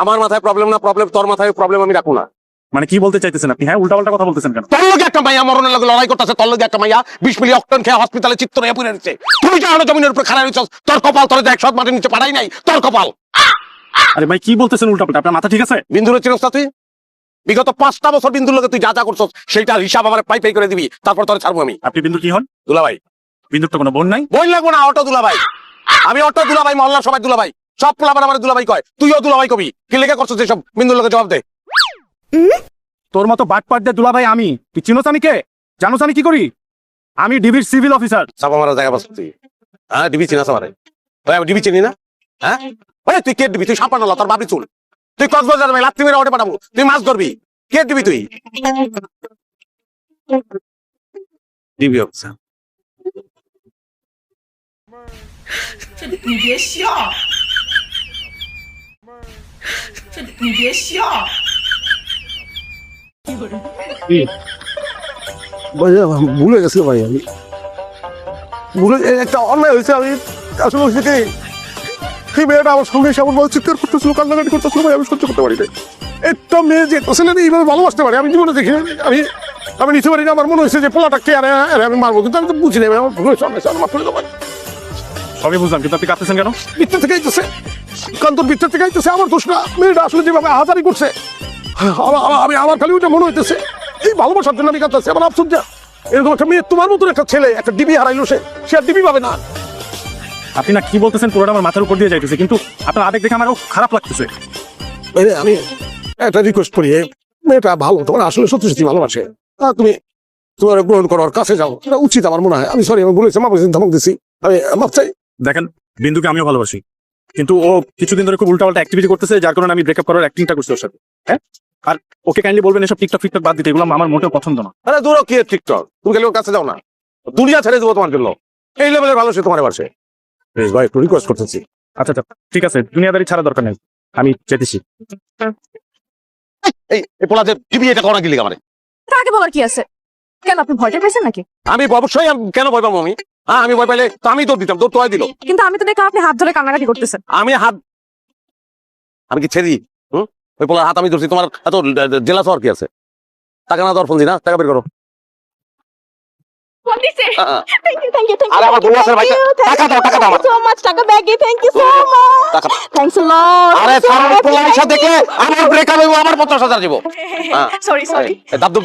আমার মাথায় প্রবলেম না, প্রবলেম তোর মাথায়, প্রবলেম আমি রাখবো না। মানে কি বলতে চাইতেছেন আপনি? হ্যাঁ, উল্টা পাল্টা কথা বলতেছেন কেন? তোর লগে একটা মাইয়া মরণের লগে লড়াই করতেছে, তোর লগে একটা মাইয়া 20 মিলি অক্টেন খেয়ে হসপিটালে চিত্ত নিয়ে পড়ে রয়েছে। তুই যে আলো জমিনের উপর খাড়া রয়েছস, তোর কপাল তোরে 100 মাটির নিচে পাড়াই নাই, তোর কপাল। আরে ভাই কি বলতেছেন উল্টা পাল্টা? আপনার মাথা ঠিক আছে? বিন্দুর চিনস না তুই? বিগত 5টা বছর বিন্দুর লগে তুই যা যা করছস সেইটার হিসাব আমার পাই করে দিবি, তারপর তোরে ছাড়বো আমি। আপনি বিন্দুর কি হন? দুলাভাই। বিন্দুর তো কোনো বোন নাই। বই লাগবো না, অটো দুলাভাই। আমি অটো দুলাভাই, মহল্লার সবাই দুলাভাই, সব পোলাপান আমার দুলাভাই কয়। তুইও দুলাভাই কবি, কি লেগে করছস এসব? বিন্দুর লগে জবাব দে। তোর মতো বাটপাট দিয়ে দুলাভাই আমি। তুই চিনোস আমি কে? জানোস আমি কি করি? আমি ডিবির সিভিল অফিসার। চাপা মারা জায়গা পাস তুই? হ্যাঁ, ডিবি চিনাস আমারে? ভাই আমি ডিবি চিনি না। হ্যাঁ ভাই, তুই কে ডিবি? তুই সাপান না, তোর বাবরি চুল। তুই কক্সবাজার যাবি, লাত্তি মেরে অটে পাঠাবো, তুই মাছ ধরবি। কে ডিবি তুই? ডিবি অফিসার।你别笑，你别笑。 ভুলে গেছি ভাই, আমি ভুলে একটা অন্যায় হয়েছে। আমি আসলে হয়েছে কি, সেই মেয়েটা আমার সঙ্গে এসে আমার চিৎকার করতেছিল, কান্নাকাটি করতেছিল ভাই, আমি সহ্য করতে পারি না। একটা মেয়ে যে ছেলে এইভাবে ভালোবাসতে পারে আমি জীবনে দেখি। আমি নিতে পারি না। আমার মনে হয়েছে যে পোলাটা কে আরে আমি মারবো, কিন্তু আমি তো বুঝি না। আমার ভুল হয়েছে, আমার করে দেবো। সবই বুঝলাম, কিন্তু আপনি কাঁদতেছেন কেন? বৃত্তের থেকে আইতেছে, কান্তর বৃত্তের থেকে আইতেছে। আমার দোষ না, মেয়েটা আসলে যেভাবে হাজারি করছে, আমার খালি ওইটা মনে হইতেছে। এই ভালোবাসার জন্য আমি কাঁদতেছি। আমার আফসোস যা, এরকম একটা মেয়ে, তোমার মতন একটা ছেলে একটা ডিবি হারাইলো, সে আর ডিবি পাবে না। আপনি না কি বলতেছেন পুরোটা আমার মাথার উপর দিয়ে যাইতেছে, কিন্তু আপনার আবেগ দেখে আমারও খারাপ লাগতেছে। আমি একটা রিকোয়েস্ট করি, মেয়েটা ভালো, তোমার আসলে সত্যি সত্যি ভালোবাসে। তুমি তোমার গ্রহণ করো, ওর কাছে যাও, এটা উচিত আমার মনে হয়। আমি সরি, আমি বলেছি, মা বলেছি, ধমক দিছি, আমি মাপ চাই। দেখেন, বিন্দুকে আমিও ভালোবাসি, কিন্তু ও কিছুদিন ধরে খুব উল্টাপাল্টা অ্যাক্টিভিটি করতেছে, যার কারণে আমি ব্রেকআপ করার অ্যাক্টিংটা করছি ওর সাথে। হ্যাঁ, আর ওকে কাইন্ডলি বলবেন এসব টিকটক ফিকটক বাদ দিতে, এগুলো আমার মোটেও পছন্দ না। আরে দূর কি টিকটক, তুমি খালি ওর কাছে যাও না, দুনিয়া ছেড়ে দেবো তোমার জন্য। এই লেভেলের ভালো সে তোমার বাসে। প্লিজ ভাই, একটু রিকোয়েস্ট করতেছি। আচ্ছা আচ্ছা, ঠিক আছে, দুনিয়াদারি ছাড়া দরকার নেই, আমি যেতেছি। এই পোলাতে টিভি এটা করা গিলি আমারে। আগে বলার কি আছে? কেন আপনি ভয়টা পেয়েছেন নাকি? আমি অবশ্যই, কেন ভয় পাবো আমি? হ্যাঁ, আমি ভয় পাইলে তো আমি দৌড় দিতাম, দৌড় তো দিল। কিন্তু আমি তো দেখলাম আপনি হাত ধরে কান্নাকাটি করতেছেন। আমি কি ছেড়ি? ওই পোলার হাত আমি ধরছি, তোমার এত জেলা শহর কি আছে? টাকা না দেওয়ার ফোন দি না, টাকা বের করো। ফোন দিছে। Thank you, thank you, thank you. আরে আমার বউ আছে ভাই, টাকা দাও, টাকা দাও আমার। সো মাচ, টাকা ব্যাগে। Thank you so much. টাকা। Thanks a lot. আরে সারা পোলার সাথে আমার ব্রেকআপ হইব, আমার 50,000 দিব। সরি। দাব দুব